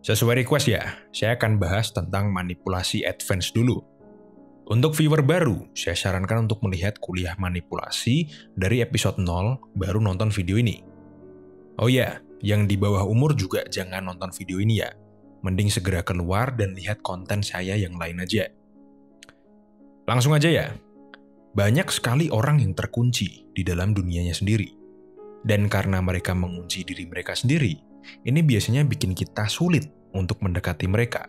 Sesuai request ya, saya akan bahas tentang manipulasi advance dulu. Untuk viewer baru, saya sarankan untuk melihat kuliah manipulasi dari episode 0 baru nonton video ini. Oh ya, yang di bawah umur juga jangan nonton video ini ya. Mending segera keluar dan lihat konten saya yang lain aja. Langsung aja ya. Banyak sekali orang yang terkunci di dalam dunianya sendiri. Dan karena mereka mengunci diri mereka sendiri, ini biasanya bikin kita sulit untuk mendekati mereka.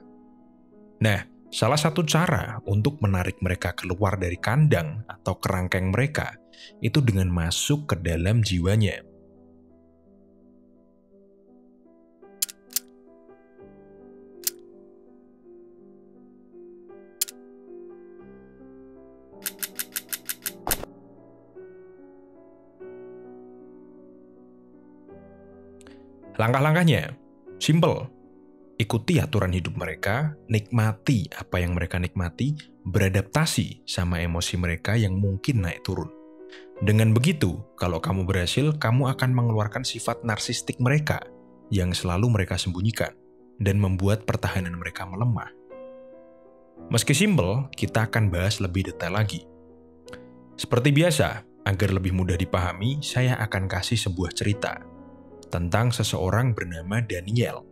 Nah, salah satu cara untuk menarik mereka keluar dari kandang atau kerangkeng mereka itu dengan masuk ke dalam jiwanya. Langkah-langkahnya simple. Ikuti aturan hidup mereka, nikmati apa yang mereka nikmati, beradaptasi sama emosi mereka yang mungkin naik turun. Dengan begitu, kalau kamu berhasil, kamu akan mengeluarkan sifat narsistik mereka yang selalu mereka sembunyikan dan membuat pertahanan mereka melemah. Meski simpel, kita akan bahas lebih detail lagi. Seperti biasa, agar lebih mudah dipahami, saya akan kasih sebuah cerita tentang seseorang bernama Daniel.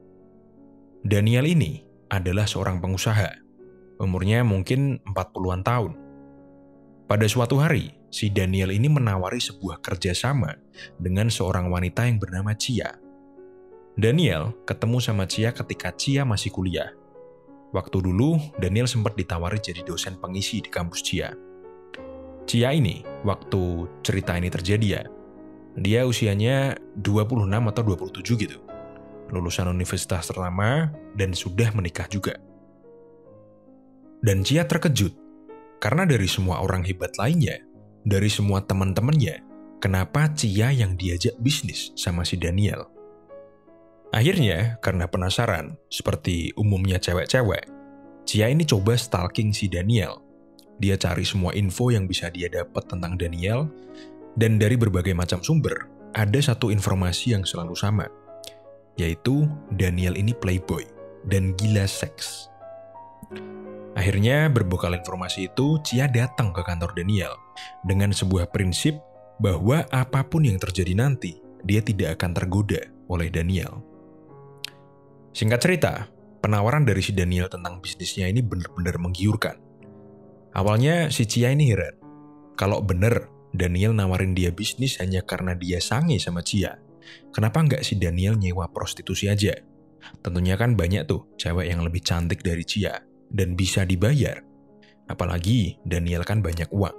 Daniel ini adalah seorang pengusaha. Umurnya mungkin 40-an tahun. Pada suatu hari, si Daniel ini menawari sebuah kerjasama dengan seorang wanita yang bernama Chia. Daniel ketemu sama Chia ketika Chia masih kuliah. Waktu dulu, Daniel sempat ditawari jadi dosen pengisi di kampus Chia. Chia ini, waktu cerita ini terjadi ya, dia usianya 26 atau 27 gitu. Lulusan universitas ternama dan sudah menikah juga. Dan Chia terkejut, karena dari semua orang hebat lainnya, dari semua teman-temannya, kenapa Chia yang diajak bisnis sama si Daniel? Akhirnya, karena penasaran, seperti umumnya cewek-cewek, Chia ini coba stalking si Daniel. Dia cari semua info yang bisa dia dapat tentang Daniel, dan dari berbagai macam sumber, ada satu informasi yang selalu sama, yaitu Daniel ini playboy dan gila seks. Akhirnya berbekal informasi itu, Chia datang ke kantor Daniel dengan sebuah prinsip bahwa apapun yang terjadi nanti, dia tidak akan tergoda oleh Daniel. Singkat cerita, penawaran dari si Daniel tentang bisnisnya ini benar-benar menggiurkan. Awalnya si Chia ini heran, kalau benar Daniel nawarin dia bisnis hanya karena dia sange sama Chia, kenapa nggak si Daniel nyewa prostitusi aja? Tentunya kan banyak tuh cewek yang lebih cantik dari Chia dan bisa dibayar. Apalagi Daniel kan banyak uang.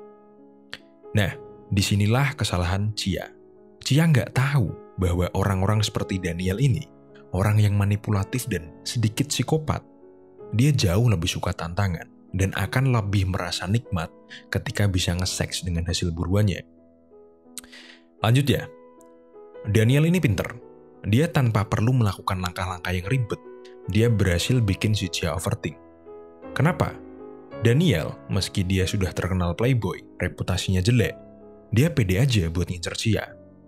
Nah, disinilah kesalahan Chia. Chia nggak tahu bahwa orang-orang seperti Daniel ini, orang yang manipulatif dan sedikit psikopat, dia jauh lebih suka tantangan dan akan lebih merasa nikmat ketika bisa nge-seks dengan hasil buruannya. Lanjut ya. Daniel ini pinter. Dia tanpa perlu melakukan langkah-langkah yang ribet, dia berhasil bikin si Chia overthink. Kenapa? Daniel, meski dia sudah terkenal playboy, reputasinya jelek, dia pede aja buat ngincer Chia.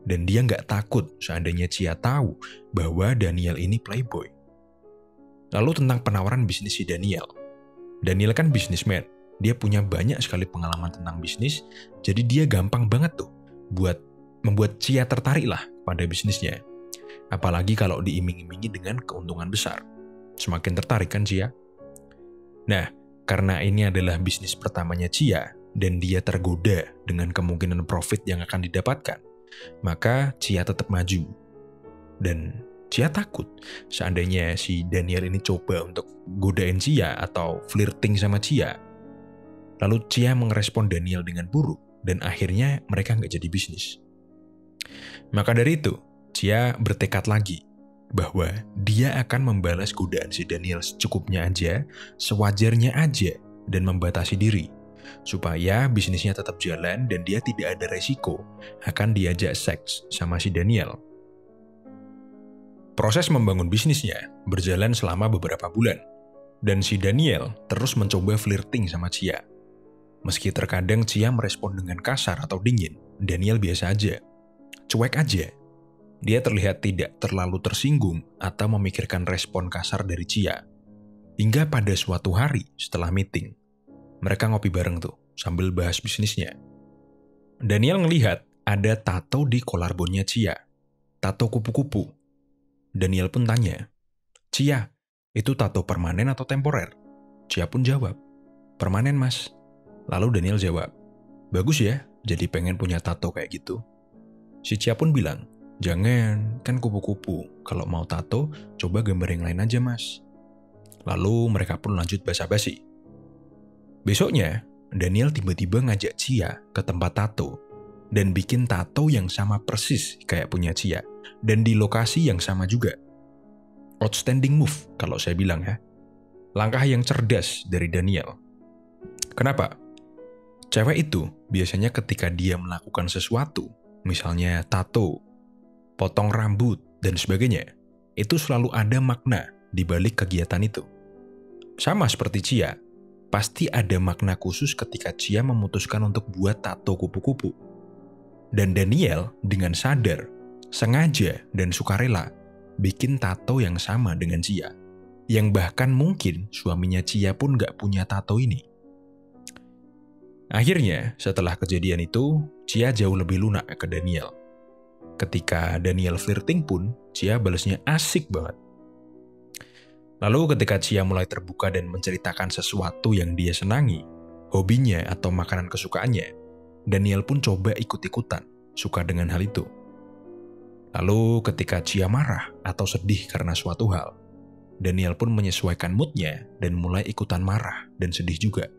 Dan dia nggak takut seandainya Chia tahu bahwa Daniel ini playboy. Lalu tentang penawaran bisnis si Daniel. Daniel kan bisnisman, dia punya banyak sekali pengalaman tentang bisnis, jadi dia gampang banget tuh buat membuat Chia tertarik lah pada bisnisnya. Apalagi kalau diiming-imingi dengan keuntungan besar. Semakin tertarik kan Chia? Nah, karena ini adalah bisnis pertamanya Chia, dan dia tergoda dengan kemungkinan profit yang akan didapatkan, maka Chia tetap maju. Dan Chia takut seandainya si Daniel ini coba untuk godain Chia atau flirting sama Chia. Lalu Chia merespon Daniel dengan buruk dan akhirnya mereka nggak jadi bisnis. Maka dari itu, Chia bertekad lagi bahwa dia akan membalas godaan si Daniel secukupnya aja, sewajarnya aja, dan membatasi diri, supaya bisnisnya tetap jalan dan dia tidak ada resiko akan diajak seks sama si Daniel. Proses membangun bisnisnya berjalan selama beberapa bulan, dan si Daniel terus mencoba flirting sama Chia. Meski terkadang Chia merespon dengan kasar atau dingin, Daniel biasa aja, cuek aja. Dia terlihat tidak terlalu tersinggung atau memikirkan respon kasar dari Chia. Hingga pada suatu hari setelah meeting, mereka ngopi bareng tuh sambil bahas bisnisnya. Daniel ngelihat ada tato di collarbone-nya Chia. Tato kupu-kupu. Daniel pun tanya, "Chia, itu tato permanen atau temporer?" Chia pun jawab, "Permanen, Mas." Lalu Daniel jawab, "Bagus ya, jadi pengen punya tato kayak gitu." Si Chia pun bilang, "Jangan, kan kupu-kupu. Kalau mau tato, coba gambar yang lain aja, Mas." Lalu mereka pun lanjut basa-basi. Besoknya, Daniel tiba-tiba ngajak Chia ke tempat tato dan bikin tato yang sama persis kayak punya Chia dan di lokasi yang sama juga. Outstanding move kalau saya bilang ya. Langkah yang cerdas dari Daniel. Kenapa? Cewek itu biasanya ketika dia melakukan sesuatu, misalnya tato, potong rambut, dan sebagainya, itu selalu ada makna di balik kegiatan itu. Sama seperti Chia, pasti ada makna khusus ketika Chia memutuskan untuk buat tato kupu-kupu. Dan Daniel dengan sadar, sengaja dan sukarela bikin tato yang sama dengan Chia, yang bahkan mungkin suaminya Chia pun gak punya tato ini. Akhirnya, setelah kejadian itu, Chia jauh lebih lunak ke Daniel. Ketika Daniel flirting pun, Chia balasnya asik banget. Lalu ketika Chia mulai terbuka dan menceritakan sesuatu yang dia senangi, hobinya atau makanan kesukaannya, Daniel pun coba ikut-ikutan, suka dengan hal itu. Lalu ketika Chia marah atau sedih karena suatu hal, Daniel pun menyesuaikan moodnya dan mulai ikutan marah dan sedih juga.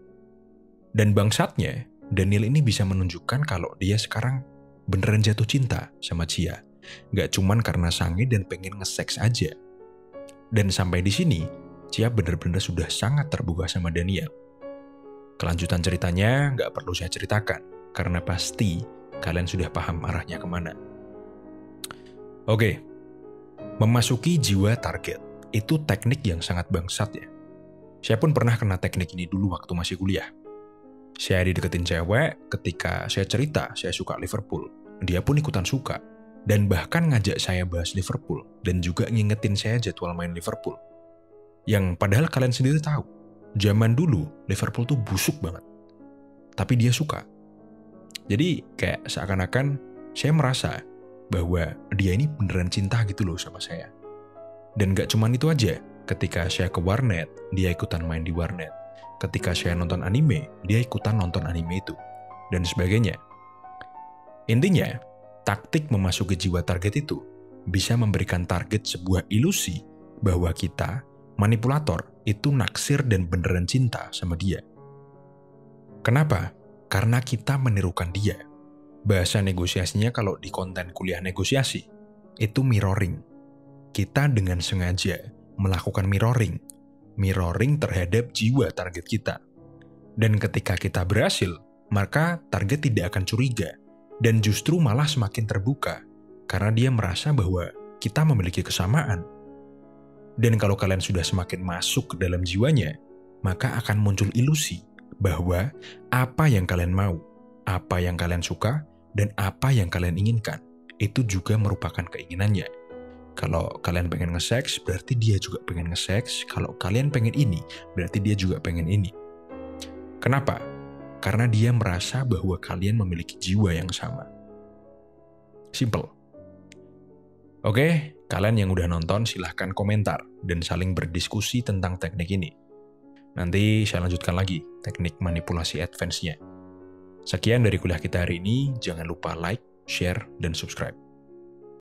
Dan bangsatnya, Daniel ini bisa menunjukkan kalau dia sekarang beneran jatuh cinta sama Chia. Gak cuman karena sange dan pengen nge-seks aja. Dan sampai di sini, Chia bener-bener sudah sangat terbuka sama Daniel. Kelanjutan ceritanya gak perlu saya ceritakan, karena pasti kalian sudah paham arahnya kemana. Oke, memasuki jiwa target, itu teknik yang sangat bangsat ya. Saya pun pernah kena teknik ini dulu waktu masih kuliah. Saya dideketin cewek, ketika saya cerita saya suka Liverpool, dia pun ikutan suka, dan bahkan ngajak saya bahas Liverpool, dan juga ngingetin saya jadwal main Liverpool. Yang padahal kalian sendiri tahu, zaman dulu Liverpool tuh busuk banget, tapi dia suka. Jadi kayak seakan-akan saya merasa bahwa dia ini beneran cinta gitu loh sama saya. Dan gak cuman itu aja, ketika saya ke warnet, dia ikutan main di warnet. Ketika saya nonton anime, dia ikutan nonton anime itu, dan sebagainya. Intinya, taktik memasuki jiwa target itu bisa memberikan target sebuah ilusi bahwa kita, manipulator, itu naksir dan beneran cinta sama dia. Kenapa? Karena kita menirukan dia. Bahasa negosiasinya kalau di konten kuliah negosiasi, itu mirroring. Kita dengan sengaja melakukan mirroring terhadap jiwa target kita. Dan ketika kita berhasil, maka target tidak akan curiga, dan justru malah semakin terbuka, karena dia merasa bahwa kita memiliki kesamaan. Dan kalau kalian sudah semakin masuk ke dalam jiwanya, maka akan muncul ilusi bahwa apa yang kalian mau, apa yang kalian suka, dan apa yang kalian inginkan, itu juga merupakan keinginannya. Kalau kalian pengen nge-seks, berarti dia juga pengen nge-seks. Kalau kalian pengen ini, berarti dia juga pengen ini. Kenapa? Karena dia merasa bahwa kalian memiliki jiwa yang sama. Simple. Oke, kalian yang udah nonton silahkan komentar dan saling berdiskusi tentang teknik ini. Nanti saya lanjutkan lagi teknik manipulasi advance-nya. Sekian dari kuliah kita hari ini, jangan lupa like, share, dan subscribe.